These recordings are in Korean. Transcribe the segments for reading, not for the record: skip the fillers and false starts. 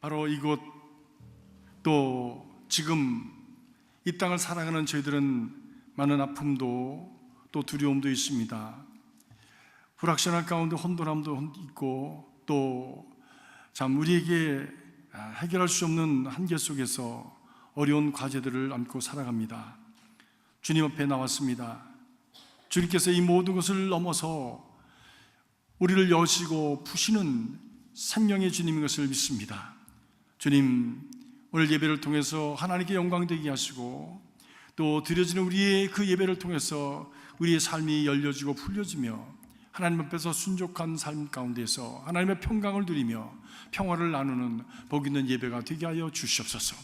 바로 이곳 또 지금 이 땅을 살아가는 저희들은 많은 아픔도 또 두려움도 있습니다. 불확실한 가운데 혼돈함도 있고 또 참 우리에게 해결할 수 없는 한계 속에서 어려운 과제들을 안고 살아갑니다. 주님 앞에 나왔습니다. 주님께서 이 모든 것을 넘어서 우리를 여시고 푸시는 생명의 주님인 것을 믿습니다. 주님, 오늘 예배를 통해서 하나님께 영광 되게 하시고 또 드려지는 우리의 그 예배를 통해서 우리의 삶이 열려지고 풀려지며 하나님 앞에서 순종한 삶 가운데서 하나님의 평강을 누리며 평화를 나누는 복 있는 예배가 되게 하여 주시옵소서.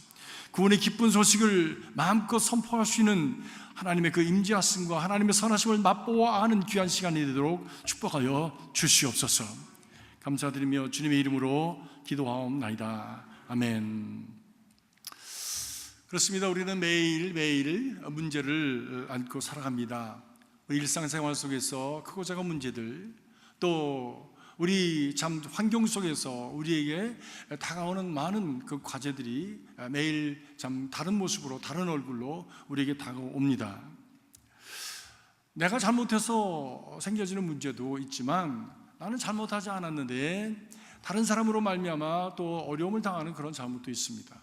구원의 기쁜 소식을 마음껏 선포할 수 있는 하나님의 그 임재하심과 하나님의 선하심을 맛보아 아는 귀한 시간이 되도록 축복하여 주시옵소서. 감사드리며 주님의 이름으로 기도하옵나이다. 아멘. 그렇습니다. 우리는 매일 문제를 안고 살아갑니다. 일상생활 속에서 크고 작은 문제들, 또 우리 참 환경 속에서 우리에게 다가오는 많은 그 과제들이 매일 참 다른 모습으로, 다른 얼굴로 우리에게 다가옵니다. 내가 잘못해서 생겨지는 문제도 있지만 나는 잘못하지 않았는데 다른 사람으로 말미암아 또 어려움을 당하는 그런 잘못도 있습니다.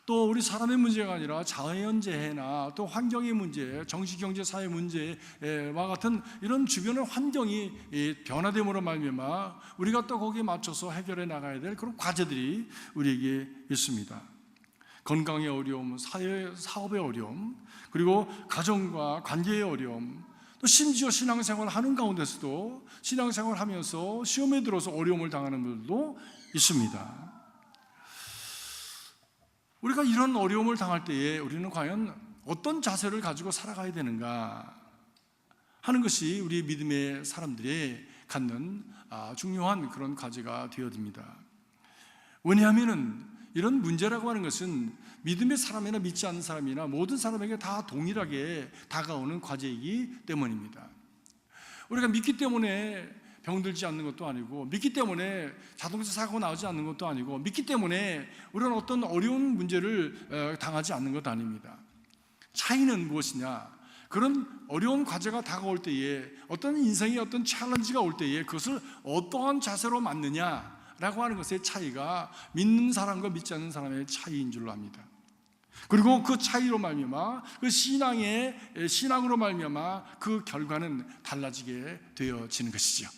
또 우리 사람의 문제가 아니라 자연재해나 또 환경의 문제, 정치, 경제, 사회 문제와 같은 이런 주변의 환경이 변화됨으로 말미암아 우리가 또 거기에 맞춰서 해결해 나가야 될 그런 과제들이 우리에게 있습니다. 건강의 어려움, 사업의 어려움, 그리고 가정과 관계의 어려움, 또 심지어 신앙생활을 하는 가운데서도 신앙생활을 하면서 시험에 들어서 어려움을 당하는 분들도 있습니다. 우리가 이런 어려움을 당할 때에 우리는 과연 어떤 자세를 가지고 살아가야 되는가 하는 것이 우리 믿음의 사람들이 갖는 중요한 그런 과제가 되어집니다. 왜냐하면 이런 문제라고 하는 것은 믿음의 사람이나 믿지 않는 사람이나 모든 사람에게 다 동일하게 다가오는 과제이기 때문입니다. 우리가 믿기 때문에 병들지 않는 것도 아니고, 믿기 때문에 자동차 사고 나오지 않는 것도 아니고, 믿기 때문에 우리는 어떤 어려운 문제를 당하지 않는 것도 아닙니다. 차이는 무엇이냐? 그런 어려운 과제가 다가올 때에, 어떤 인생의 어떤 챌린지가 올 때에 그것을 어떠한 자세로 맞느냐라고 하는 것의 차이가 믿는 사람과 믿지 않는 사람의 차이인 줄로 압니다. 그리고 그 차이로 말미암아 그 신앙으로 말미암아 그 결과는 달라지게 되어지는 것이죠.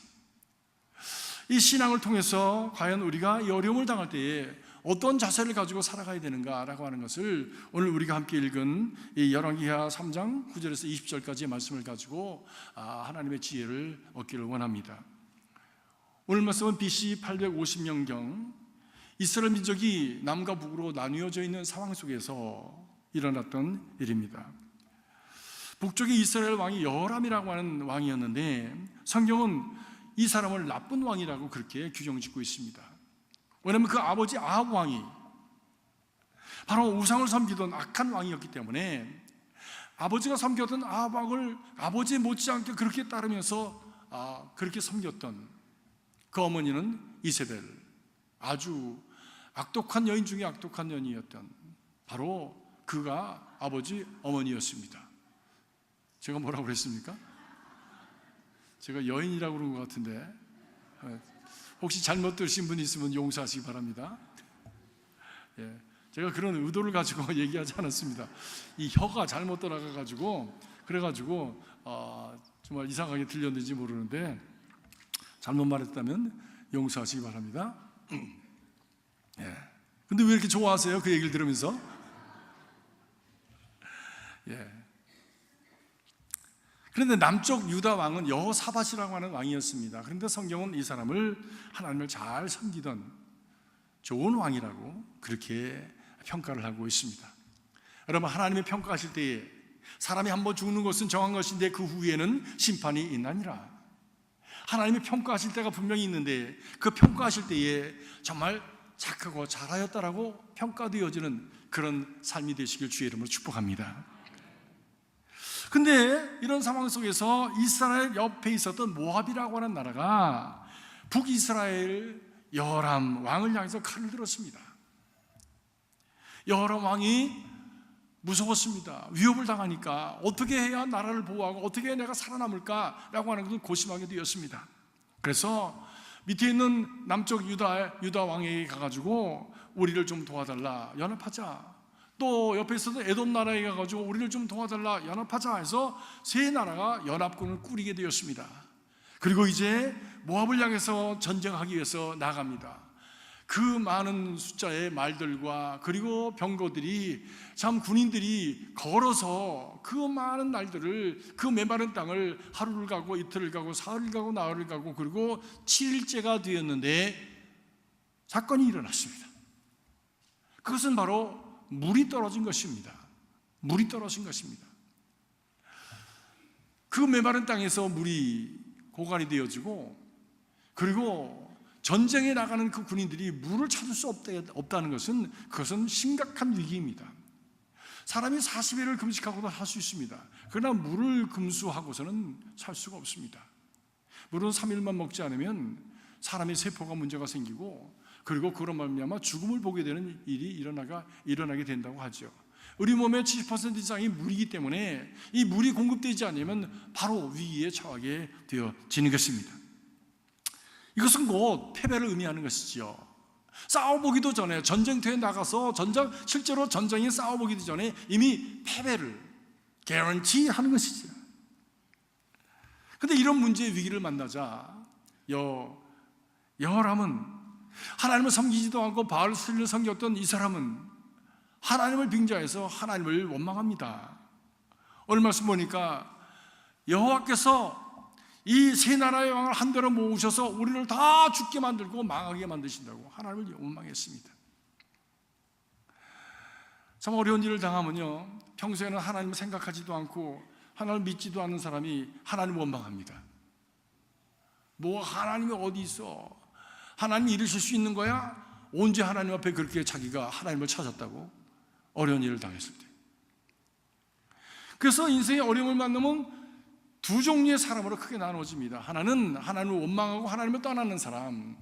이 신앙을 통해서 과연 우리가 이 어려움을 당할 때에 어떤 자세를 가지고 살아가야 되는가라고 하는 것을 오늘 우리가 함께 읽은 이 열왕기하 3장 9절에서 20절까지의 말씀을 가지고 하나님의 지혜를 얻기를 원합니다. 오늘 말씀은 BC 850년경 이스라엘 민족이 남과 북으로 나뉘어져 있는 상황 속에서 일어났던 일입니다. 북쪽에 이스라엘 왕이 여호람이라고 하는 왕이었는데 성경은 이 사람을 나쁜 왕이라고 그렇게 규정짓고 있습니다. 왜냐하면 그 아버지 아합 왕이 바로 우상을 섬기던 악한 왕이었기 때문에 아버지가 섬겼던 아합 왕을 아버지 못지않게 그렇게 따르면서 그렇게 섬겼던 그 어머니는 이세벨, 아주 악독한 여인 중에 악독한 여인이었던 바로 그가 아버지 어머니였습니다. 제가 뭐라고 그랬습니까? 제가 여인이라고 그런 것 같은데 혹시 잘못 들으신 분이 있으면 용서하시기 바랍니다. 제가 그런 의도를 가지고 얘기하지 않았습니다. 이 혀가 잘못 돌아가가지고 그래가지고 정말 이상하게 들렸는지 모르는데 잘못 말했다면 용서하시기 바랍니다. 근데 왜 이렇게 좋아하세요? 그 얘기를 들으면서? 그런데 남쪽 유다 왕은 여호사밧이라고 하는 왕이었습니다. 그런데 성경은 이 사람을 하나님을 잘 섬기던 좋은 왕이라고 그렇게 평가를 하고 있습니다. 여러분, 하나님이 평가하실 때에 사람이 한번 죽는 것은 정한 것인데 그 후에는 심판이 있나니라. 하나님이 평가하실 때가 분명히 있는데 그 평가하실 때에 정말 착하고 잘하였다라고 평가되어지는 그런 삶이 되시길 주의 이름으로 축복합니다. 근데 이런 상황 속에서 이스라엘 옆에 있었던 모압이라고 하는 나라가 북이스라엘 여호람 왕을 향해서 칼을 들었습니다. 여호람 왕이 무서웠습니다. 위협을 당하니까 어떻게 해야 나라를 보호하고 어떻게 해야 내가 살아남을까라고 하는 것을 고심하게 되었습니다. 그래서 밑에 있는 남쪽 유다 왕에게 가가지고 우리를 좀 도와달라, 연합하자. 또 옆에 있어서 에돔 나라에 가가지고 우리를 좀 도와달라, 연합하자 해서 세 나라가 연합군을 꾸리게 되었습니다. 그리고 이제 모압을 향해서 전쟁하기 위해서 나갑니다. 그 많은 숫자의 말들과 그리고 병거들이, 참 군인들이 걸어서 그 많은 날들을, 그 메마른 땅을 하루를 가고 이틀을 가고 사흘을 가고 나흘을 가고 그리고 7일째가 되었는데 사건이 일어났습니다. 그것은 바로 물이 떨어진 것입니다. 물이 떨어진 것입니다. 그 메마른 땅에서 물이 고갈이 되어지고, 그리고 전쟁에 나가는 그 군인들이 물을 찾을 수 없다는 것은, 그것은 심각한 위기입니다. 사람이 40일을 금식하고도 할 수 있습니다. 그러나 물을 금수하고서는 살 수가 없습니다. 물은 3일만 먹지 않으면 사람의 세포가 문제가 생기고, 그리고 그런 말미암아 죽음을 보게 되는 일이 일어나게 된다고 하죠. 우리 몸의 70% 이상이 물이기 때문에 이 물이 공급되지 않으면 바로 위기에 처하게 되어지는 것입니다. 이것은 곧 패배를 의미하는 것이죠. 싸워보기도 전에, 전쟁터에 나가서 실제로 전쟁에 싸워보기도 전에 이미 패배를 개런티 하는 것이죠. 그런데 이런 문제의 위기를 만나자 여호람은, 하나님을 섬기지도 않고 바알을 섬겼던 이 사람은 하나님을 빙자해서 하나님을 원망합니다. 오늘 말씀 보니까 여호와께서 이 세 나라의 왕을 한데로 모으셔서 우리를 다 죽게 만들고 망하게 만드신다고 하나님을 원망했습니다. 참 어려운 일을 당하면요, 평소에는 하나님을 생각하지도 않고 하나님을 믿지도 않는 사람이 하나님을 원망합니다. 뭐 하나님이 어디 있어? 하나님이 이루실 수 있는 거야? 언제 하나님 앞에 그렇게 자기가 하나님을 찾았다고? 어려운 일을 당했을 때. 그래서 인생의 어려움을 만나면 두 종류의 사람으로 크게 나눠집니다. 하나는 하나님을 원망하고 하나님을 떠나는 사람,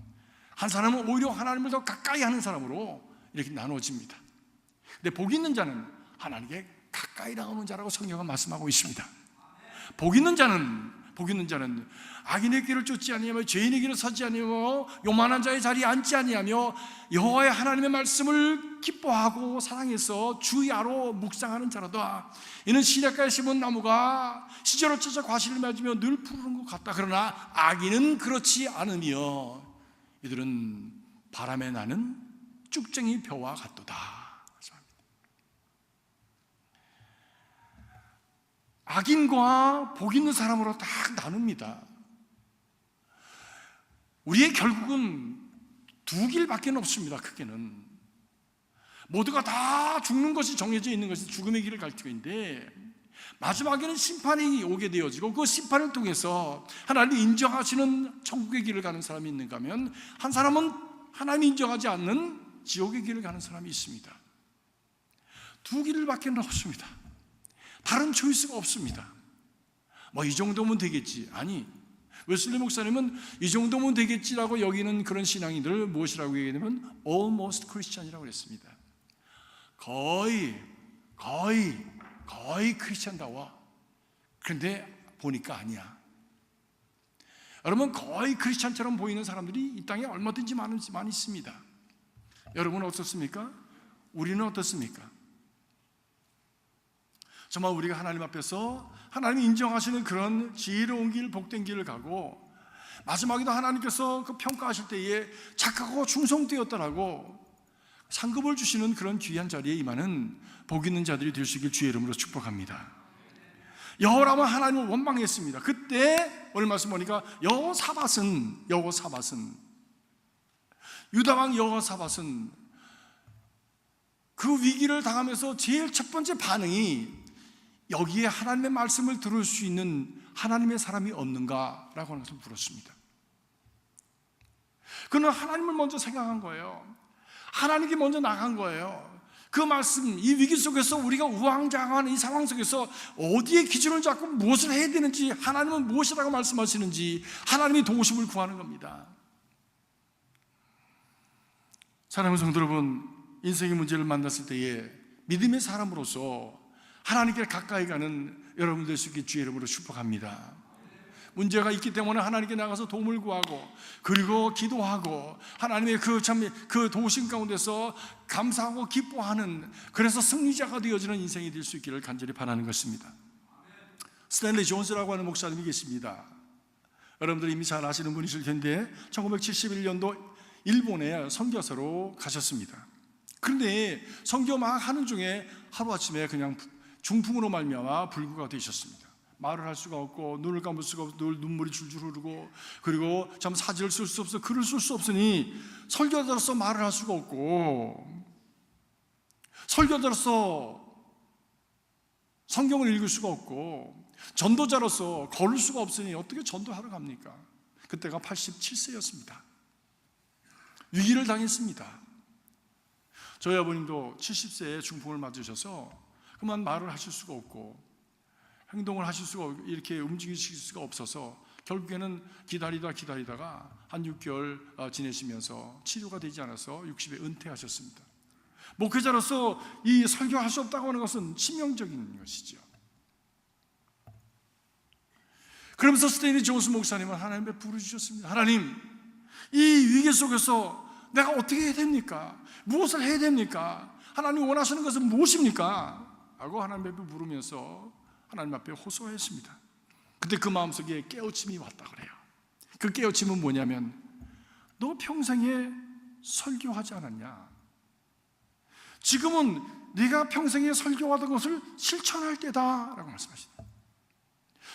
한 사람은 오히려 하나님을 더 가까이 하는 사람으로 이렇게 나눠집니다. 근데 복 있는 자는 하나님께 가까이 나오는 자라고 성경은 말씀하고 있습니다. 복 있는 자는 악인의 길을 쫓지 아니하며 죄인의 길을 서지 아니하며 요만한 자의 자리에 앉지 아니하며 여호와의 하나님의 말씀을 기뻐하고 사랑해서 주야로 묵상하는 자로다. 이는 시냇가에 심은 나무가 시절을 찾아 과실을 맺으며 늘 푸르는 것 같다. 그러나 악인은 그렇지 않으며 이들은 바람에 나는 쭉쟁이 벼와 같도다. 악인과 복 있는 사람으로 딱 나눕니다. 우리의 결국은 두 길밖에 없습니다. 크게는 모두가 다 죽는 것이 정해져 있는 것이 죽음의 길을 갈 길인데, 마지막에는 심판이 오게 되어지고 그 심판을 통해서 하나님이 인정하시는 천국의 길을 가는 사람이 있는가 하면, 한 사람은 하나님이 인정하지 않는 지옥의 길을 가는 사람이 있습니다. 두 길밖에 없습니다. 다른 초이스가 없습니다. 뭐 이 정도면 되겠지. 아니, 웨슬리 목사님은 이 정도면 되겠지라고 여기는 그런 신앙인들을 무엇이라고 얘기하냐면 almost Christian이라고 그랬습니다. 거의 크리스찬다워. 그런데 보니까 아니야. 여러분, 거의 크리스찬처럼 보이는 사람들이 이 땅에 얼마든지 많이 있습니다. 여러분은 어떻습니까? 우리는 어떻습니까? 정말 우리가 하나님 앞에서 하나님이 인정하시는 그런 지혜로운 길, 복된 길을 가고, 마지막에도 하나님께서 그 평가하실 때에 착하고 충성되었다라고 상급을 주시는 그런 귀한 자리에 임하는 복 있는 자들이 될 수 있길 주의 이름으로 축복합니다. 여호람은 하나님을 원망했습니다. 그때 오늘 말씀 보니까 여호사밧은 유다왕 여호사밧은 그 위기를 당하면서 제일 첫 번째 반응이 여기에 하나님의 말씀을 들을 수 있는 하나님의 사람이 없는가라고 하는 것을 물었습니다. 그는 하나님을 먼저 생각한 거예요. 하나님께 먼저 나간 거예요. 그 말씀, 이 위기 속에서 우리가 우왕좌왕하는 이 상황 속에서 어디에 기준을 잡고 무엇을 해야 되는지, 하나님은 무엇이라고 말씀하시는지 하나님이 도우심을 구하는 겁니다. 사랑하는 성도 여러분, 인생의 문제를 만났을 때에 믿음의 사람으로서 하나님께 가까이 가는 여러분 될 수 있게 주의 이름으로 축복합니다. 문제가 있기 때문에 하나님께 나가서 도움을 구하고, 그리고 기도하고, 하나님의 그 도우심 가운데서 감사하고 기뻐하는, 그래서 승리자가 되어지는 인생이 될 수 있기를 간절히 바라는 것입니다. 스탠리 존스라고 하는 목사님이 계십니다. 여러분들이 이미 잘 아시는 분이실 텐데 1971년도 일본에 선교사로 가셨습니다. 그런데 선교 막 하는 중에 하루아침에 그냥 중풍으로 말미암아 불구가 되셨습니다. 말을 할 수가 없고, 눈을 감을 수가 없고, 늘 눈물이 줄줄 흐르고, 그리고 참 사지를 쓸 수 없어, 글을 쓸 수 없으니 설교자로서 말을 할 수가 없고, 설교자로서 성경을 읽을 수가 없고, 전도자로서 걸을 수가 없으니 어떻게 전도하러 갑니까? 그때가 87세였습니다. 위기를 당했습니다. 저희 아버님도 70세에 중풍을 맞으셔서 그만 말을 하실 수가 없고, 행동을 하실 수가 없고, 이렇게 움직이실 수가 없어서 결국에는 기다리다가 한 6개월 지내시면서 치료가 되지 않아서 60에 은퇴하셨습니다. 목회자로서 이 설교할 수 없다고 하는 것은 치명적인 것이죠. 그러면서 스탠리 존스 목사님은 하나님 앞에 부르주셨습니다. 하나님, 이 위기 속에서 내가 어떻게 해야 됩니까? 무엇을 해야 됩니까? 하나님 원하시는 것은 무엇입니까? 라고 하나님 앞에 물으면서 하나님 앞에 호소했습니다. 그때 그 마음속에 깨우침이 왔다 그래요. 그 깨우침은 뭐냐면, 너 평생에 설교하지 않았냐? 지금은 네가 평생에 설교하던 것을 실천할 때다 라고 말씀하시다.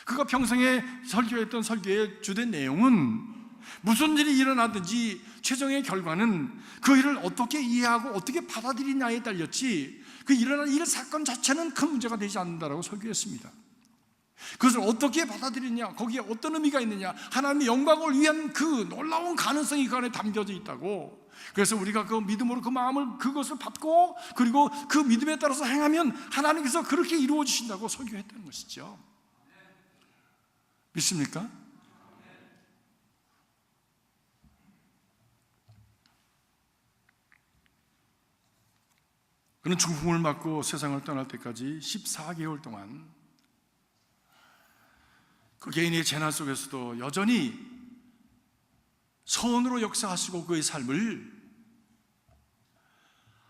그가 평생에 설교했던 설교의 주된 내용은 무슨 일이 일어나든지 최종의 결과는 그 일을 어떻게 이해하고 어떻게 받아들이냐에 달렸지, 그 일어난 일 사건 자체는 큰 문제가 되지 않는다라고 설교했습니다. 그것을 어떻게 받아들이냐, 거기에 어떤 의미가 있느냐, 하나님의 영광을 위한 그 놀라운 가능성이 그 안에 담겨져 있다고. 그래서 우리가 그 믿음으로 그 마음을, 그것을 받고, 그리고 그 믿음에 따라서 행하면 하나님께서 그렇게 이루어 주신다고 설교했다는 것이죠. 믿습니까? 그는 중풍을 맞고 세상을 떠날 때까지 14개월 동안 그 개인의 재난 속에서도 여전히 선으로 역사하시고 그의 삶을,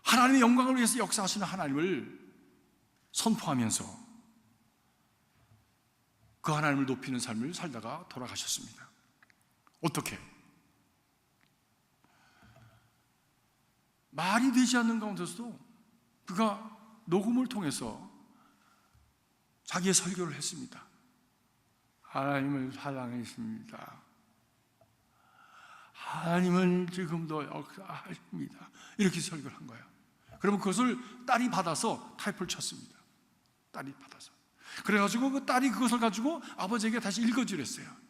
하나님의 영광을 위해서 역사하시는 하나님을 선포하면서 그 하나님을 높이는 삶을 살다가 돌아가셨습니다. 어떻게? 말이 되지 않는 가운데서도 그가 녹음을 통해서 자기의 설교를 했습니다. 하나님을 사랑했습니다. 하나님은 지금도 역사하십니다. 이렇게 설교를 한 거예요. 그러면 그것을 딸이 받아서 타이프를 쳤습니다. 딸이 받아서. 그래가지고 그 딸이 그것을 가지고 아버지에게 다시 읽어주랬어요.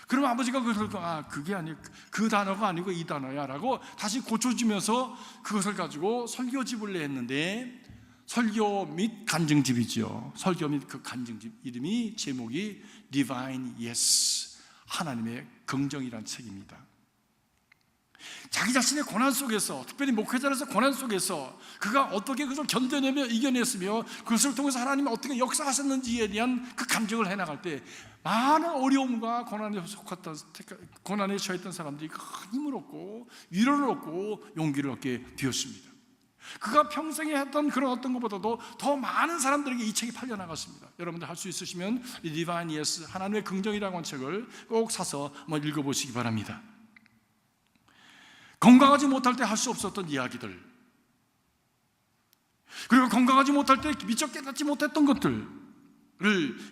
그러면 아버지가 그것을 그게 아니고 그 단어가 아니고 이 단어야 라고 다시 고쳐주면서 그것을 가지고 설교집을 냈는데, 설교 및 간증집이죠. 설교 및 그 간증집 이름이, 제목이 Divine Yes, 하나님의 긍정이라는 책입니다. 자기 자신의 고난 속에서, 특별히 목회자로서 고난 속에서 그가 어떻게 그것을 견뎌내며 이겨냈으며 그것을 통해서 하나님이 어떻게 역사하셨는지에 대한 그 감정을 해나갈 때 많은 어려움과 고난에 처했던 사람들이 큰 힘을 얻고 위로를 얻고 용기를 얻게 되었습니다. 그가 평생에 했던 그런 어떤 것보다도 더 많은 사람들에게 이 책이 팔려나갔습니다. 여러분들 할 수 있으시면 이 Divine Yes, 하나님의 긍정이라고 하는 책을 꼭 사서 한번 읽어보시기 바랍니다. 건강하지 못할 때 할 수 없었던 이야기들, 그리고 건강하지 못할 때 미처 깨닫지 못했던 것들을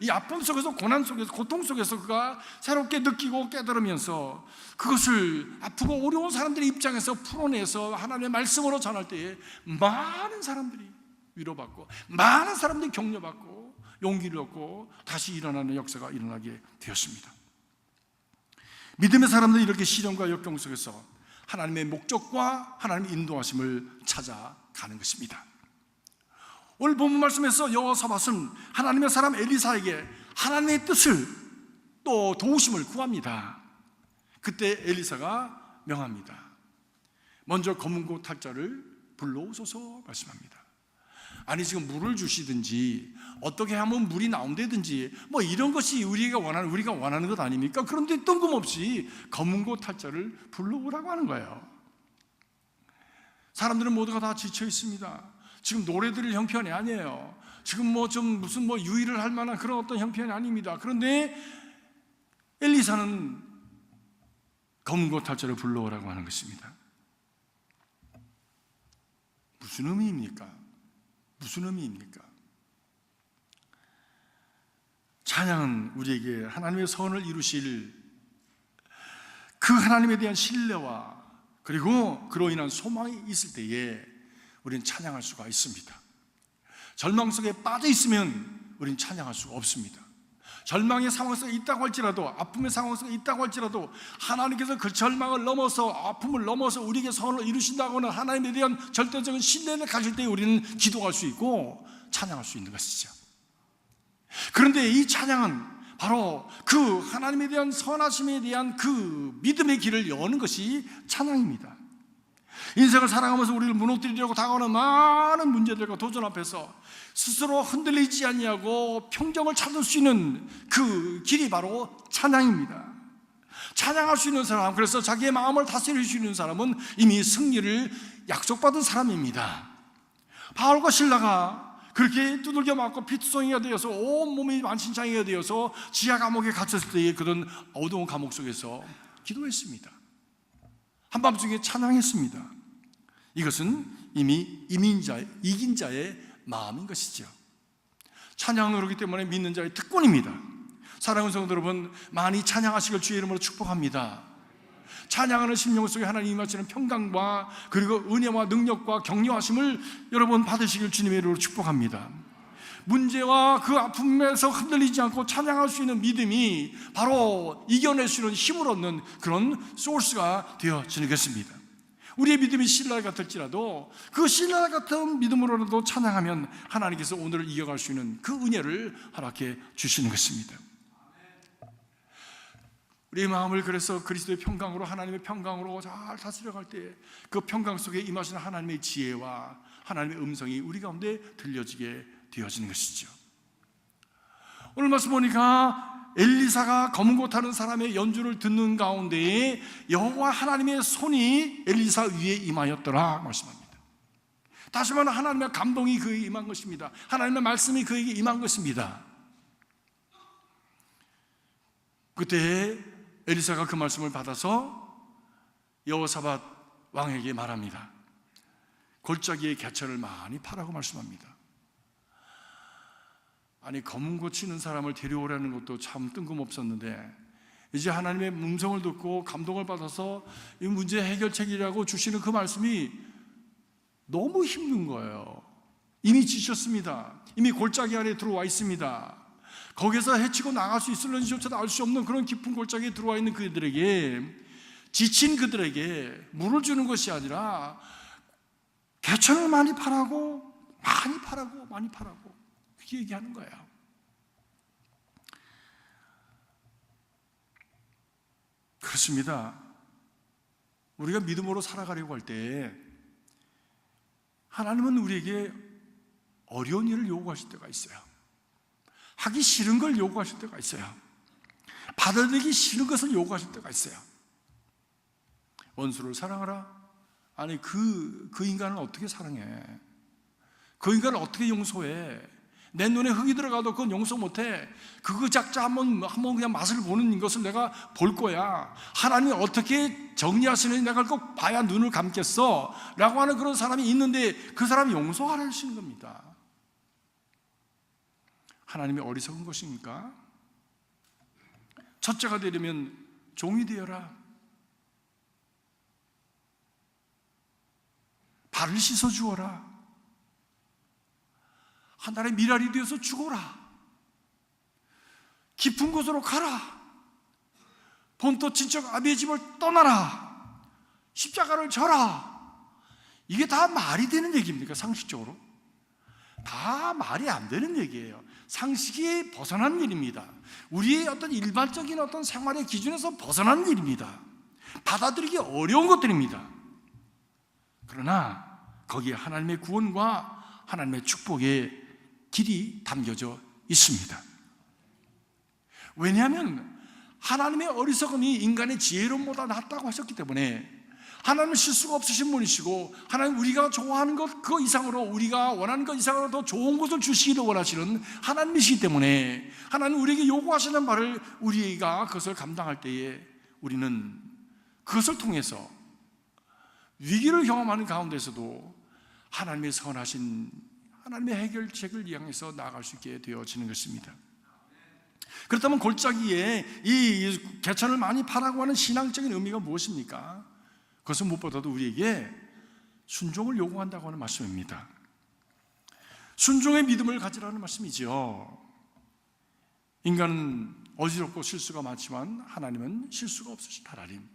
이 아픔 속에서, 고난 속에서, 고통 속에서 그가 새롭게 느끼고 깨달으면서 그것을 아프고 어려운 사람들의 입장에서 풀어내서 하나님의 말씀으로 전할 때에 많은 사람들이 위로받고, 많은 사람들이 격려받고 용기를 얻고 다시 일어나는 역사가 일어나게 되었습니다. 믿음의 사람들이 이렇게 시련과 역경 속에서 하나님의 목적과 하나님의 인도하심을 찾아가는 것입니다. 오늘 본문 말씀에서 여호사밧은 하나님의 사람 엘리사에게 하나님의 뜻을 또 도우심을 구합니다. 그때 엘리사가 명합니다. 먼저 검은고 탈자를 불러오소서 말씀합니다. 아니 지금 물을 주시든지 어떻게 하면 물이 나온다든지 뭐 이런 것이 우리가 원하는 것 아닙니까? 그런데 뜬금없이 검은고 탈자를 불러오라고 하는 거예요. 사람들은 모두가 다 지쳐 있습니다. 지금 노래 들을 형편이 아니에요. 지금 무슨 유의를 할 만한 그런 어떤 형편이 아닙니다. 그런데 엘리사는 검은고 탈자를 불러오라고 하는 것입니다. 무슨 의미입니까? 무슨 의미입니까? 찬양은 우리에게 하나님의 선을 이루실 그 하나님에 대한 신뢰와 그리고 그로 인한 소망이 있을 때에 우리는 찬양할 수가 있습니다. 절망 속에 빠져 있으면 우리는 찬양할 수가 없습니다. 절망의 상황 속에 있다고 할지라도, 아픔의 상황 속에 있다고 할지라도 하나님께서 그 절망을 넘어서, 아픔을 넘어서 우리에게 선을 이루신다고는 하나님에 대한 절대적인 신뢰를 가질 때 우리는 기도할 수 있고 찬양할 수 있는 것이죠. 그런데 이 찬양은 바로 그 하나님에 대한 선하심에 대한 그 믿음의 길을 여는 것이 찬양입니다. 인생을 살아가면서 우리를 무너뜨리려고 다가오는 많은 문제들과 도전 앞에서 스스로 흔들리지 아니하고 평정을 찾을 수 있는 그 길이 바로 찬양입니다. 찬양할 수 있는 사람, 그래서 자기의 마음을 다스릴 수 있는 사람은 이미 승리를 약속받은 사람입니다. 바울과 실라가 그렇게 두들겨 맞고 피투성이가 되어서 온몸이 만신창이가 되어서 지하 감옥에 갇혔을 때에 그런 어두운 감옥 속에서 기도했습니다. 한밤중에 찬양했습니다. 이것은 이미 이긴 자의 마음인 것이죠. 찬양은 그렇기 때문에 믿는 자의 특권입니다. 사랑하는 성도 여러분, 많이 찬양하시길 주의 이름으로 축복합니다. 찬양하는 심령 속에 하나님 임하시는 평강과 그리고 은혜와 능력과 격려하심을 여러분 받으시길 주님의 이름으로 축복합니다. 문제와 그 아픔에서 흔들리지 않고 찬양할 수 있는 믿음이 바로 이겨낼 수 있는 힘을 얻는 그런 소스가 되어지는 것입니다. 우리의 믿음이 신라 같을지라도 그 신라 같은 믿음으로라도 찬양하면 하나님께서 오늘을 이겨갈 수 있는 그 은혜를 허락해 주시는 것입니다. 우리의 마음을 그래서 그리스도의 평강으로, 하나님의 평강으로 잘 다스려갈 때 그 평강 속에 임하시는 하나님의 지혜와 하나님의 음성이 우리 가운데 들려지게 되어지는 것이죠. 오늘 말씀 보니까 엘리사가 검은고 타는 사람의 연주를 듣는 가운데에 여호와 하나님의 손이 엘리사 위에 임하였더라 말씀합니다. 다시 말하면 하나님의 감동이 그에게 임한 것입니다. 하나님의 말씀이 그에게 임한 것입니다. 그때 엘리사가 그 말씀을 받아서 여호사밧 왕에게 말합니다. 골짜기의 개천을 많이 파라고 말씀합니다. 아니, 검은고 치는 사람을 데려오라는 것도 참 뜬금없었는데 이제 하나님의 음성을 듣고 감동을 받아서 이 문제 해결책이라고 주시는 그 말씀이 너무 힘든 거예요. 이미 지쳤습니다. 이미 골짜기 안에 들어와 있습니다. 거기서 헤치고 나갈 수 있을런지조차도 알 수 없는 그런 깊은 골짜기에 들어와 있는 그들에게, 지친 그들에게 물을 주는 것이 아니라 개천을 많이 파라고 그렇게 얘기하는 거예요. 그렇습니다. 우리가 믿음으로 살아가려고 할 때 하나님은 우리에게 어려운 일을 요구하실 때가 있어요. 하기 싫은 걸 요구하실 때가 있어요. 받아들이기 싫은 것을 요구하실 때가 있어요. 원수를 사랑하라? 아니, 그 인간을 어떻게 사랑해? 그 인간을 어떻게 용서해? 내 눈에 흙이 들어가도 그건 용서 못해. 그거 작자 한번 그냥 맛을 보는 것을 내가 볼 거야. 하나님이 어떻게 정리하시는지 내가 꼭 봐야 눈을 감겠어 라고 하는 그런 사람이 있는데 그 사람이 용서하시는 겁니다. 하나님이 어리석은 것입니까? 첫째가 되려면 종이 되어라. 발을 씻어 주어라. 하나의 미랄이 되어서 죽어라. 깊은 곳으로 가라. 본토 친척 아비의 집을 떠나라. 십자가를 져라. 이게 다 말이 되는 얘기입니까? 상식적으로? 다 말이 안 되는 얘기예요. 상식이 벗어난 일입니다. 우리의 어떤 일반적인 어떤 생활의 기준에서 벗어난 일입니다. 받아들이기 어려운 것들입니다. 그러나 거기에 하나님의 구원과 하나님의 축복의 길이 담겨져 있습니다. 왜냐하면 하나님의 어리석음이 인간의 지혜로움보다 낫다고 하셨기 때문에, 하나님은 실수가 없으신 분이시고, 하나님 우리가 좋아하는 것 그 이상으로, 우리가 원하는 것 이상으로 더 좋은 것을 주시기를 원하시는 하나님이시기 때문에, 하나님 우리에게 요구하시는 바를 우리가 그것을 감당할 때에 우리는 그것을 통해서 위기를 경험하는 가운데서도 하나님의 선하신 하나님의 해결책을 향해서 나아갈 수 있게 되어지는 것입니다. 그렇다면 골짜기에 이 개천을 많이 파라고 하는 신앙적인 의미가 무엇입니까? 그것은 무엇보다도 우리에게 순종을 요구한다고 하는 말씀입니다. 순종의 믿음을 가지라는 말씀이죠. 인간은 어지럽고 실수가 많지만 하나님은 실수가 없으신 하나님,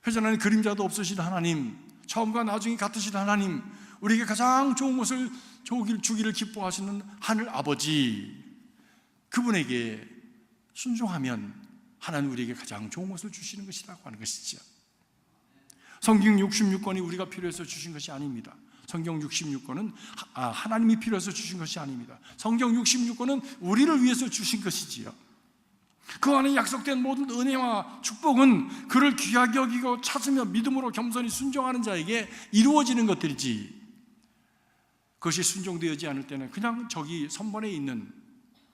회전하는 그림자도 없으신 하나님, 처음과 나중이 같으신 하나님, 우리에게 가장 좋은 것을 주기를 기뻐하시는 하늘 아버지, 그분에게 순종하면 하나님 우리에게 가장 좋은 것을 주시는 것이라고 하는 것이죠. 성경 66권이 우리가 필요해서 주신 것이 아닙니다. 성경 66권은 하나님이 필요해서 주신 것이 아닙니다. 성경 66권은 우리를 위해서 주신 것이지요. 그 안에 약속된 모든 은혜와 축복은 그를 귀하게 여기고 찾으며 믿음으로 겸손히 순종하는 자에게 이루어지는 것들이지, 그것이 순종되어지지 않을 때는 그냥 저기 선반에 있는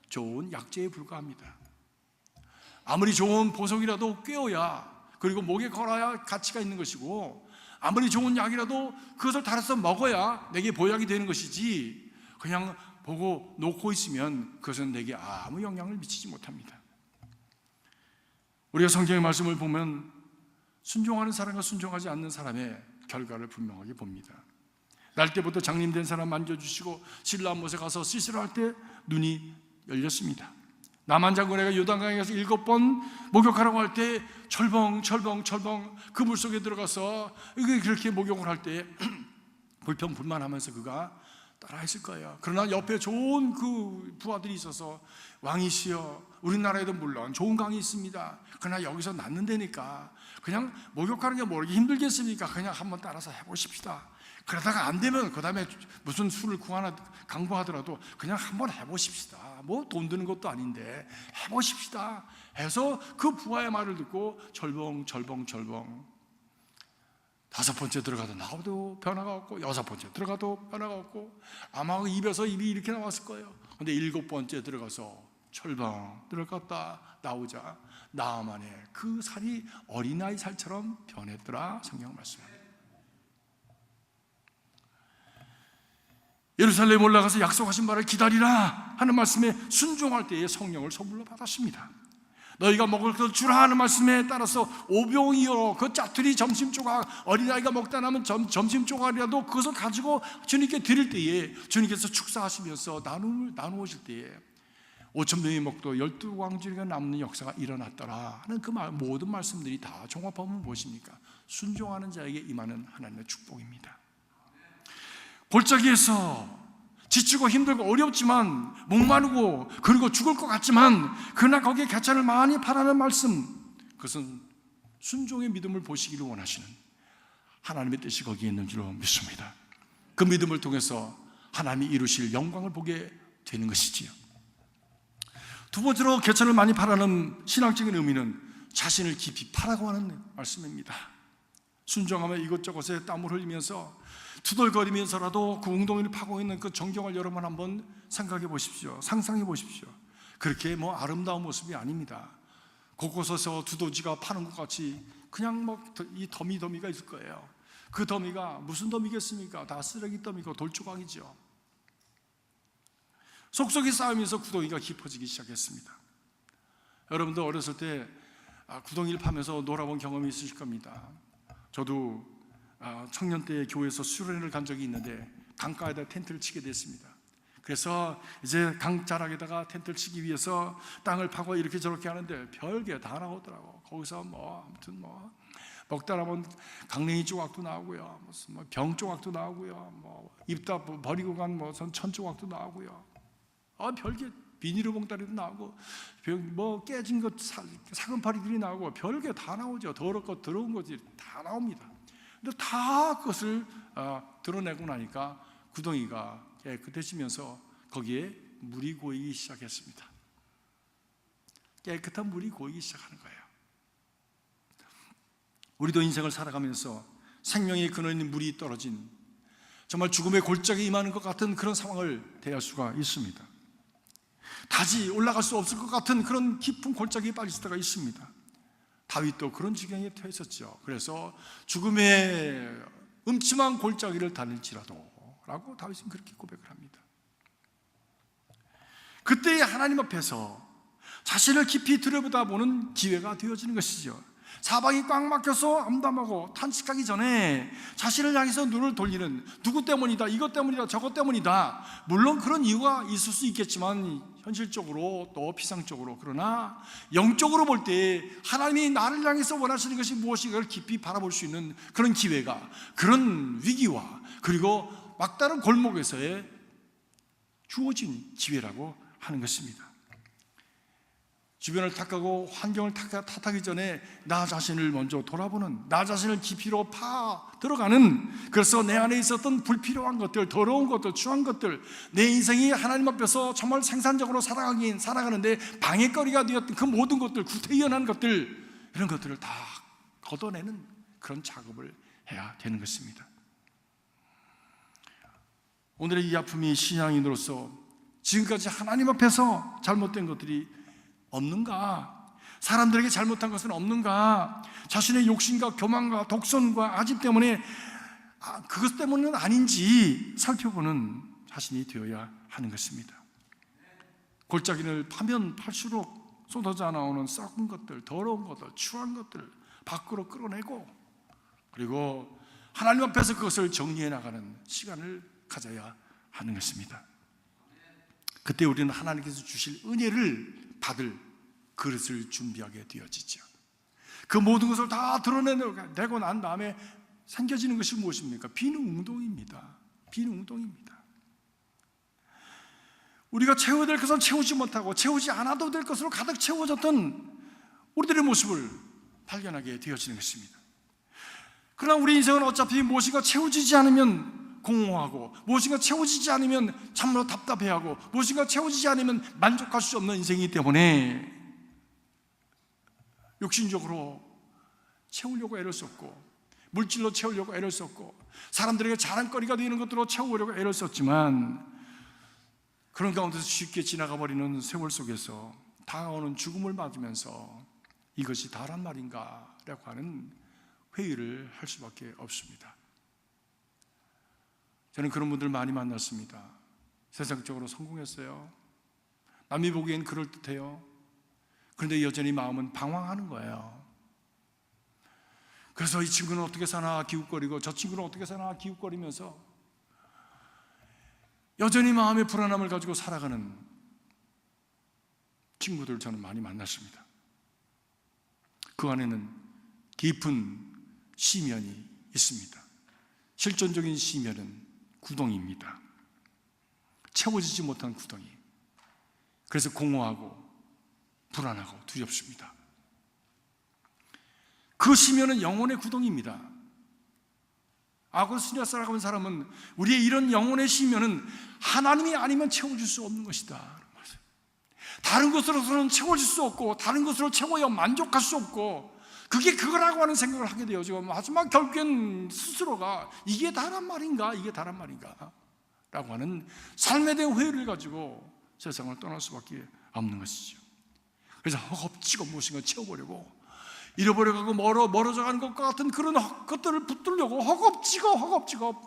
좋은 약재에 불과합니다. 아무리 좋은 보석이라도 꿰어야, 그리고 목에 걸어야 가치가 있는 것이고, 아무리 좋은 약이라도 그것을 달아서 먹어야 내게 보약이 되는 것이지, 그냥 보고 놓고 있으면 그것은 내게 아무 영향을 미치지 못합니다. 우리가 성경의 말씀을 보면 순종하는 사람과 순종하지 않는 사람의 결과를 분명하게 봅니다. 날 때부터 장님된 사람 만져주시고 신라못에 가서 씻으러 할 때 눈이 열렸습니다. 나만 장군애가 요단강에 가서 7번 목욕하라고 할 때 철벙 그 물속에 들어가서 그렇게 목욕을 할 때 불평불만하면서 그가 따라했을 거예요. 그러나 옆에 좋은 그 부하들이 있어서, 왕이시여, 우리나라에도 물론 좋은 강이 있습니다. 그러나 여기서 낫는다니까 그냥 목욕하는 게 모르게 힘들겠습니까? 그냥 한번 따라서 해보십시다. 그러다가 안 되면 그 다음에 무슨 수를 강구하더라도 그냥 한번 해보십시다. 뭐 돈 드는 것도 아닌데 해보십시다 해서 그 부하의 말을 듣고 철벙 5번째 들어가도 나와도 변화가 없고, 6번째 들어가도 변화가 없고, 아마 입에서 입이 이렇게 나왔을 거예요. 근데 7번째 들어가서 철벙 들어갔다 나오자 나만의 그 살이 어린아이 살처럼 변했더라. 성경 말씀입니다. 예루살렘에 올라가서 약속하신 바를 기다리라 하는 말씀에 순종할 때에 성령을 선물로 받았습니다. 너희가 먹을 것을 주라 하는 말씀에 따라서 오병이어 그 짜투리 점심조각, 어린아이가 먹다 남은 점심조각이라도 그것을 가지고 주님께 드릴 때에 주님께서 축사하시면서 나누어질 때에 5,000명이 먹도 12광주리가 남는 역사가 일어났더라 하는 그 모든 말씀들이 다 종합하면 무엇입니까? 순종하는 자에게 임하는 하나님의 축복입니다. 골짜기에서 지치고 힘들고 어렵지만, 목마르고 그리고 죽을 것 같지만, 그러나 거기에 개천을 많이 파라는 말씀, 그것은 순종의 믿음을 보시기를 원하시는 하나님의 뜻이 거기에 있는 줄로 믿습니다. 그 믿음을 통해서 하나님이 이루실 영광을 보게 되는 것이지요. 두 번째로 개천을 많이 파라는 신앙적인 의미는 자신을 깊이 파라고 하는 말씀입니다. 순종하며 이것저것에 땀을 흘리면서 투덜거리면서라도 그 웅덩이를 파고 있는 그 정경을 여러분 한번 생각해 보십시오. 상상해 보십시오. 그렇게 아름다운 모습이 아닙니다. 곳곳에서 두더지가 파는 것 같이 그냥 이 더미가 있을 거예요. 그 더미가 무슨 더미겠습니까? 다 쓰레기 더미고 돌조각이죠. 속속이 쌓이면서 구덩이가 깊어지기 시작했습니다. 여러분도 어렸을 때 구덩이를 파면서 놀아본 경험이 있으실 겁니다. 저도 청년 때 교회에서 수련회를 간 적이 있는데 강가에다 텐트를 치게 됐습니다. 그래서 이제 강자락에다가 텐트를 치기 위해서 땅을 파고 이렇게 저렇게 하는데 별게 다 나오더라고. 거기서 아무튼 먹다 보면 강냉이 조각도 나오고요, 무슨 병 조각도 나오고요, 입다 버리고 간 천 조각도 나오고요, 별게 비닐로 봉다리도 나오고, 깨진 것 사근파리들이 나오고, 별게 다 나오죠. 더럽고 더러운 것이 다 나옵니다. 근데 다 그것을 드러내고 나니까 구덩이가 깨끗해지면서 거기에 물이 고이기 시작했습니다. 깨끗한 물이 고이기 시작하는 거예요. 우리도 인생을 살아가면서 생명의 근원인 물이 떨어진 정말 죽음의 골짜기에 임하는 것 같은 그런 상황을 대할 수가 있습니다. 다시 올라갈 수 없을 것 같은 그런 깊은 골짜기에 빠질 때가 있습니다. 다윗도 그런 지경에 처했었죠. 그래서 죽음의 음침한 골짜기를 다닐지라도 라고 다윗은 그렇게 고백을 합니다. 그때 하나님 앞에서 자신을 깊이 들여다보는 기회가 되어지는 것이죠. 사방이 꽉 막혀서 암담하고 탄식하기 전에 자신을 향해서 눈을 돌리는, 누구 때문이다, 이것 때문이다, 저것 때문이다, 물론 그런 이유가 있을 수 있겠지만 현실적으로 또 피상적으로, 그러나 영적으로 볼 때 하나님이 나를 향해서 원하시는 것이 무엇인가를 깊이 바라볼 수 있는 그런 기회가, 그런 위기와 그리고 막다른 골목에서의 주어진 기회라고 하는 것입니다. 주변을 탓하고 환경을 탓하기 전에 나 자신을 먼저 돌아보는, 나 자신을 깊이로 들어가는, 그래서 내 안에 있었던 불필요한 것들, 더러운 것들, 추한 것들, 내 인생이 하나님 앞에서 정말 생산적으로 살아가는데 방해거리가 되었던 그 모든 것들, 구태연한 것들, 이런 것들을 다 걷어내는 그런 작업을 해야 되는 것입니다. 오늘의 이 아픔이 신앙인으로서 지금까지 하나님 앞에서 잘못된 것들이 없는가? 사람들에게 잘못한 것은 없는가? 자신의 욕심과 교만과 독선과 아집 때문에 그것 때문은 아닌지 살펴보는 자신이 되어야 하는 것입니다. 골짜기를 파면 팔수록 쏟아져 나오는 썩은 것들, 더러운 것들, 추한 것들 밖으로 끌어내고, 그리고 하나님 앞에서 그것을 정리해 나가는 시간을 가져야 하는 것입니다. 그때 우리는 하나님께서 주실 은혜를 받을 그릇을 준비하게 되어지죠. 그 모든 것을 다 드러내고 난 다음에 생겨지는 것이 무엇입니까? 비능운동입니다. 비능운동입니다. 우리가 채워야 될 것은 채우지 못하고 채우지 않아도 될 것으로 가득 채워졌던 우리들의 모습을 발견하게 되어지는 것입니다. 그러나 우리 인생은 어차피 무엇인가 채워지지 않으면 공허하고, 무엇인가 채워지지 않으면 참으로 답답해하고, 무엇인가 채워지지 않으면 만족할 수 없는 인생이기 때문에 욕심적으로 채우려고 애를 썼고, 물질로 채우려고 애를 썼고, 사람들에게 자랑거리가 되는 것들로 채우려고 애를 썼지만, 그런 가운데서 쉽게 지나가 버리는 세월 속에서 다가오는 죽음을 맞으면서 이것이 다란 말인가 라고 하는 회의를 할 수밖에 없습니다. 저는 그런 분들 많이 만났습니다. 세상적으로 성공했어요. 남이 보기엔 그럴듯해요. 그런데 여전히 마음은 방황하는 거예요. 그래서 이 친구는 어떻게 사나 기웃거리고, 저 친구는 어떻게 사나 기웃거리면서 여전히 마음의 불안함을 가지고 살아가는 친구들 저는 많이 만났습니다. 그 안에는 깊은 시면이 있습니다. 실존적인 시면은 구덩이입니다. 채워지지 못한 구덩이. 그래서 공허하고 불안하고 두렵습니다. 그 시면은 영혼의 구덩이입니다. 아고스티누스가 살아가는 사람은 우리의 이런 영혼의 시면은 하나님이 아니면 채워줄 수 없는 것이다. 다른 것으로서는 채워질 수 없고, 다른 것으로 채워야 만족할 수 없고, 그게 그거라고 하는 생각을 하게 돼요. 지금 마지막 결국엔 스스로가 이게 다란 말인가, 이게 다란 말인가 라고 하는 삶에 대한 회의를 가지고 세상을 떠날 수밖에 없는 것이죠. 그래서 허겁지겁 무엇인가 채워보려고, 잃어버려가고 멀어져가는 것과 같은 그런 것들을 붙들려고 허겁지겁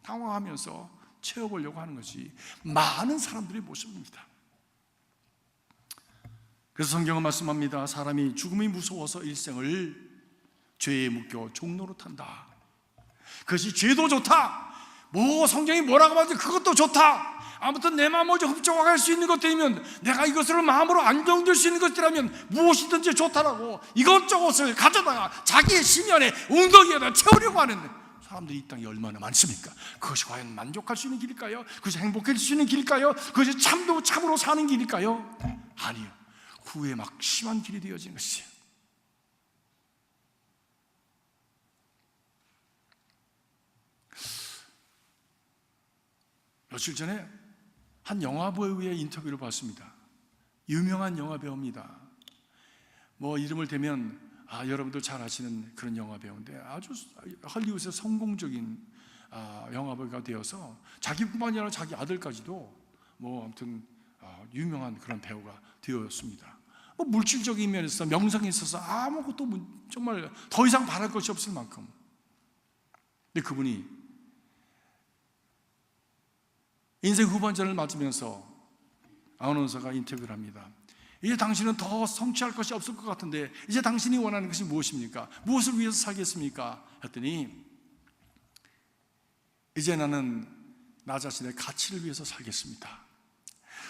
당황하면서 채워보려고 하는 것이 많은 사람들의 모습입니다. 그래서 성경은 말씀합니다. 사람이 죽음이 무서워서 일생을 죄에 묶여 종로로 탄다. 그것이 죄도 좋다, 성경이 뭐라고 하는지 그것도 좋다, 아무튼 내 마음을 흡족할 수 있는 것들이면, 내가 이것을 마음으로 안정될 수 있는 것들이라면 무엇이든지 좋다라고 이것저것을 가져다가 자기의 심연에 웅덩이에다 채우려고 하는 사람들이 이 땅에 얼마나 많습니까? 그것이 과연 만족할 수 있는 길일까요? 그것이 행복할 수 있는 길일까요? 그것이 참으로 사는 길일까요? 아니요. 후에 막심한 길이 되어지는 것이에요. 며칠 전에 한 영화 배우의 인터뷰를 봤습니다. 유명한 영화 배우입니다. 뭐 이름을 대면 여러분들 잘 아시는 그런 영화 배우인데 아주 할리우드에서 성공적인 영화 배우가 되어서 자기뿐만이 아니라 자기 아들까지도 뭐 아무튼 유명한 그런 배우가 되었습니다. 뭐 물질적인 면에서 명성에 있어서 아무것도 정말 더 이상 바랄 것이 없을 만큼. 근데 그분이 인생 후반전을 맞으면서 아나운서가 인터뷰를 합니다. 이제 당신은 더 성취할 것이 없을 것 같은데 이제 당신이 원하는 것이 무엇입니까? 무엇을 위해서 살겠습니까? 했더니 이제 나는 나 자신의 가치를 위해서 살겠습니다.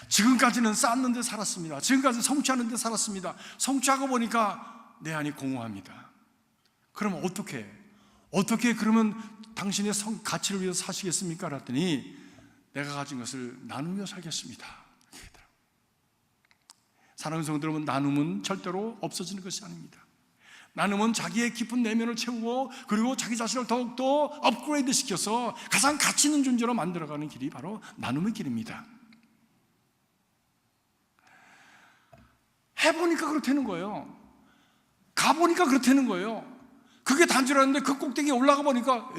지금까지는 쌓는 데 살았습니다. 지금까지 성취하는 데 살았습니다. 성취하고 보니까 내 안이 공허합니다. 그럼 어떻게 그러면 당신의 가치를 위해서 사시겠습니까? 그랬더니 내가 가진 것을 나누며 살겠습니다. 사랑하는 성도 여러분, 나눔은 절대로 없어지는 것이 아닙니다. 나눔은 자기의 깊은 내면을 채우고 그리고 자기 자신을 더욱더 업그레이드 시켜서 가장 가치 있는 존재로 만들어가는 길이 바로 나눔의 길입니다. 해보니까 그렇다는 거예요. 가보니까 그렇다는 거예요. 그게 단지라는데 그 꼭대기에 올라가 보니까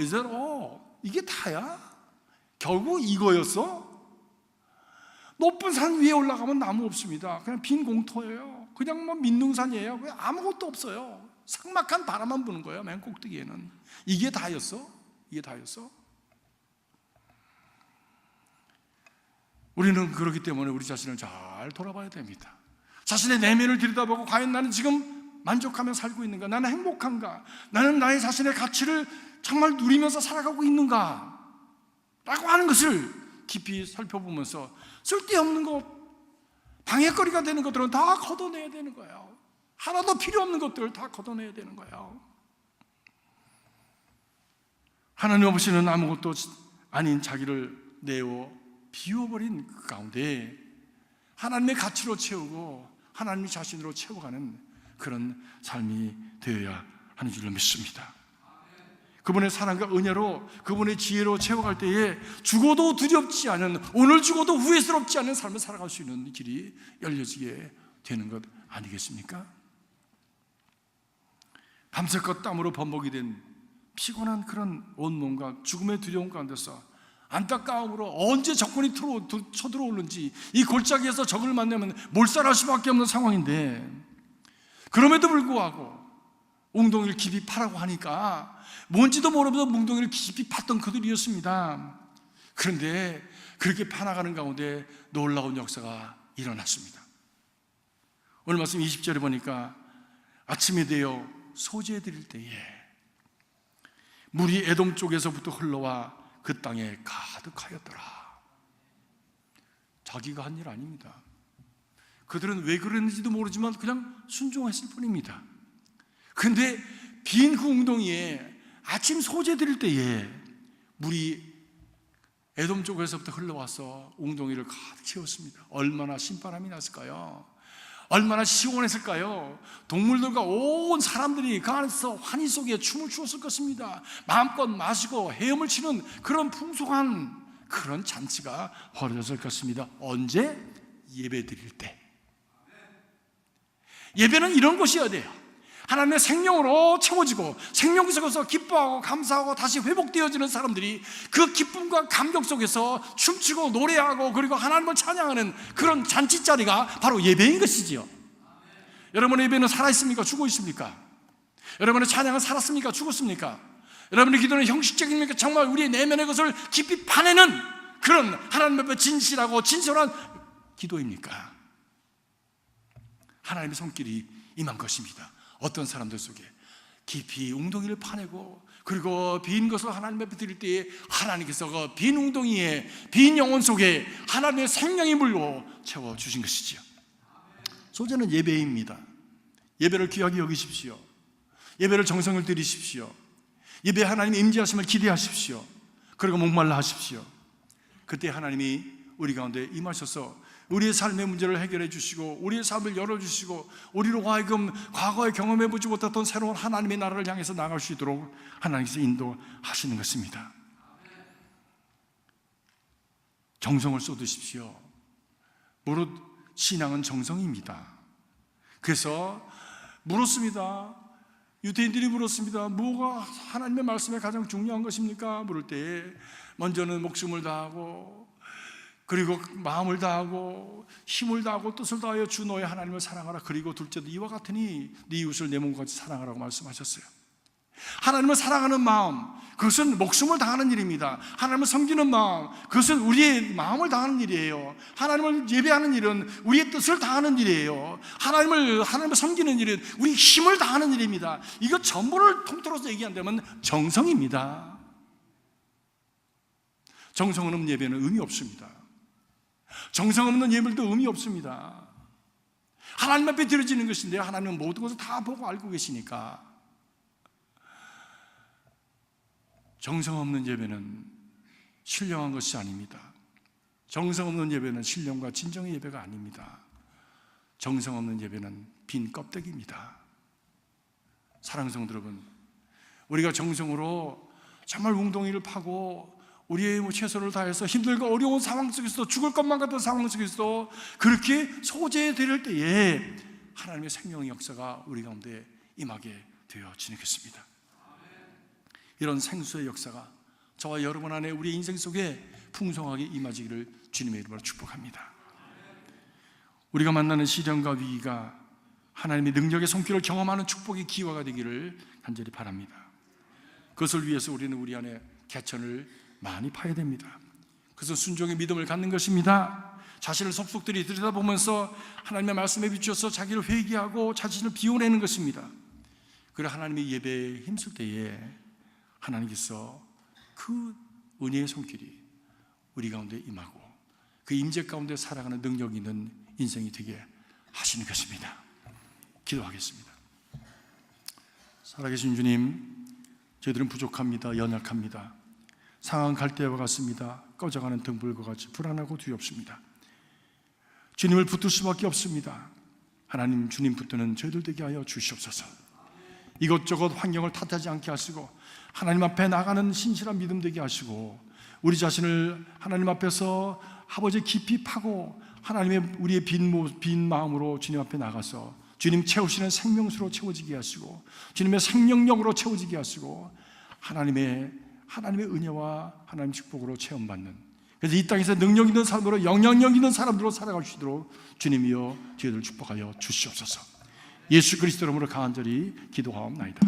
이게 다야? 결국 이거였어? 높은 산 위에 올라가면 나무 없습니다. 그냥 빈 공터예요. 그냥 뭐 민둥산이에요. 그냥 아무것도 없어요. 삭막한 바람만 부는 거예요. 맨 꼭대기에는. 이게 다였어? 우리는 그렇기 때문에 우리 자신을 잘 돌아봐야 됩니다. 자신의 내면을 들여다보고 과연 나는 지금 만족하며 살고 있는가? 나는 행복한가? 나는 나의 자신의 가치를 정말 누리면서 살아가고 있는가? 라고 하는 것을 깊이 살펴보면서 쓸데없는 것, 방해거리가 되는 것들은 다 걷어내야 되는 거예요. 하나도 필요 없는 것들을 다 걷어내야 되는 거예요. 하나님 없이는 아무것도 아닌 자기를 내어 비워버린 그 가운데 하나님의 가치로 채우고 하나님의 자신으로 채워가는 그런 삶이 되어야 하는 줄로 믿습니다. 그분의 사랑과 은혜로 그분의 지혜로 채워갈 때에 죽어도 두렵지 않은, 오늘 죽어도 후회스럽지 않은 삶을 살아갈 수 있는 길이 열려지게 되는 것 아니겠습니까? 밤새껏 땀으로 범벅이 된 피곤한 그런 온몸과 죽음의 두려움 가운데서 안타까움으로 언제 적군이 쳐들어오는지 이 골짜기에서 적을 만나면 몰살할 수밖에 없는 상황인데, 그럼에도 불구하고 웅덩이를 깊이 파라고 하니까 뭔지도 모르면서 웅덩이를 깊이 팠던 그들이었습니다. 그런데 그렇게 파나가는 가운데 놀라운 역사가 일어났습니다. 오늘 말씀 20절에 보니까 아침이 되어 소재해드릴 때에 물이 에돔 쪽에서부터 흘러와 그 땅에 가득하였더라. 자기가 한 일 아닙니다. 그들은 왜 그랬는지도 모르지만 그냥 순종했을 뿐입니다. 그런데 빈 그 웅덩이에 아침 소재 드릴 때에 물이 에돔 쪽에서부터 흘러와서 웅덩이를 가득 채웠습니다. 얼마나 신바람이 났을까요? 얼마나 시원했을까요? 동물들과 온 사람들이 그 안에서 환희 속에 춤을 추었을 것입니다. 마음껏 마시고 헤엄을 치는 그런 풍성한 그런 잔치가 벌어졌을 것입니다. 언제? 예배 드릴 때. 예배는 이런 것이어야 돼요. 하나님의 생명으로 채워지고 생명 속에서 기뻐하고 감사하고 다시 회복되어지는 사람들이 그 기쁨과 감격 속에서 춤추고 노래하고 그리고 하나님을 찬양하는 그런 잔치자리가 바로 예배인 것이지요. 여러분의 예배는 살아있습니까? 죽어 있습니까? 여러분의 찬양은 살았습니까? 죽었습니까? 여러분의 기도는 형식적입니까? 정말 우리의 내면의 것을 깊이 파내는 그런 하나님 앞에 진실하고 진솔한 기도입니까? 하나님의 손길이 임한 것입니다. 어떤 사람들 속에 깊이 웅덩이를 파내고 그리고 빈 것을 하나님 앞에 드릴 때에 하나님께서 그 빈 웅덩이에 빈 영혼 속에 하나님의 생명의 물로 채워주신 것이지요. 소재는 예배입니다. 예배를 귀하게 여기십시오. 예배를 정성을 들이십시오. 예배 하나님의 임재하심을 기대하십시오. 그리고 목말라 하십시오. 그때 하나님이 우리 가운데 임하셔서 우리의 삶의 문제를 해결해 주시고 우리의 삶을 열어주시고 우리로 하여금 과거에 경험해보지 못했던 새로운 하나님의 나라를 향해서 나갈 수 있도록 하나님께서 인도하시는 것입니다. 정성을 쏟으십시오. 무릇 신앙은 정성입니다. 그래서 물었습니다. 유대인들이 물었습니다. 뭐가 하나님의 말씀에 가장 중요한 것입니까? 물을 때 먼저는 목숨을 다하고, 그리고 마음을 다하고, 힘을 다하고, 뜻을 다하여 주 너의 하나님을 사랑하라. 그리고 둘째도 이와 같으니 네 이웃을 내 몸과 같이 사랑하라고 말씀하셨어요. 하나님을 사랑하는 마음, 그것은 목숨을 다하는 일입니다. 하나님을 섬기는 마음, 그것은 우리의 마음을 다하는 일이에요. 하나님을 예배하는 일은 우리의 뜻을 다하는 일이에요. 하나님을 섬기는 일은 우리 힘을 다하는 일입니다. 이거 전부를 통틀어서 얘기한다면 정성입니다. 정성 없는 예배는 의미 없습니다. 정성 없는 예물도 의미 없습니다. 하나님 앞에 드려지는 것인데 하나님은 모든 것을 다 보고 알고 계시니까. 정성 없는 예배는 신령한 것이 아닙니다. 정성 없는 예배는 신령과 진정의 예배가 아닙니다. 정성 없는 예배는 빈 껍데기입니다. 사랑하는 성도 여러분, 우리가 정성으로 정말 웅덩이를 파고 우리의 최선을 다해서 힘들고 어려운 상황 속에서도, 죽을 것만 같은 상황 속에서도 그렇게 소재될 때에 하나님의 생명의 역사가 우리 가운데 임하게 되어지겠습니다. 이런 생수의 역사가 저와 여러분 안에 우리 인생 속에 풍성하게 임하기를 주님의 이름으로 축복합니다. 우리가 만나는 시련과 위기가 하나님의 능력의 손길을 경험하는 축복의 기회가 되기를 간절히 바랍니다. 그것을 위해서 우리는 우리 안에 개천을 많이 파야 됩니다. 그것은 순종의 믿음을 갖는 것입니다. 자신을 속속들이 들여다보면서 하나님의 말씀에 비추어서 자기를 회개하고 자신을 비워내는 것입니다. 그리고 하나님의 예배에 힘쓸 때에 하나님께서 그 은혜의 손길이 우리 가운데 임하고 그 임재 가운데 살아가는 능력 있는 인생이 되게 하시는 것입니다. 기도하겠습니다. 살아계신 주님, 저희들은 부족합니다. 연약합니다. 상한 갈대와 같습니다. 꺼져가는 등불과 같이 불안하고 두렵습니다. 주님을 붙들 수밖에 없습니다. 하나님, 주님 붙드는 저희들 되게 하여 주시옵소서. 이것저것 환경을 탓하지 않게 하시고 하나님 앞에 나가는 신실한 믿음 되게 하시고 우리 자신을 하나님 앞에서 아버지 깊이 파고 하나님의 우리의 빈 마음으로 주님 앞에 나가서 주님 채우시는 생명수로 채워지게 하시고 주님의 생명력으로 채워지게 하시고 하나님의 은혜와 하나님의 축복으로 체험받는, 그래서 이 땅에서 능력 있는 사람으로, 영향력 있는 사람들로 살아갈 수 있도록 주님이여 저희들을 축복하여 주시옵소서. 예수 그리스도 이름으로 간절히 기도하옵나이다.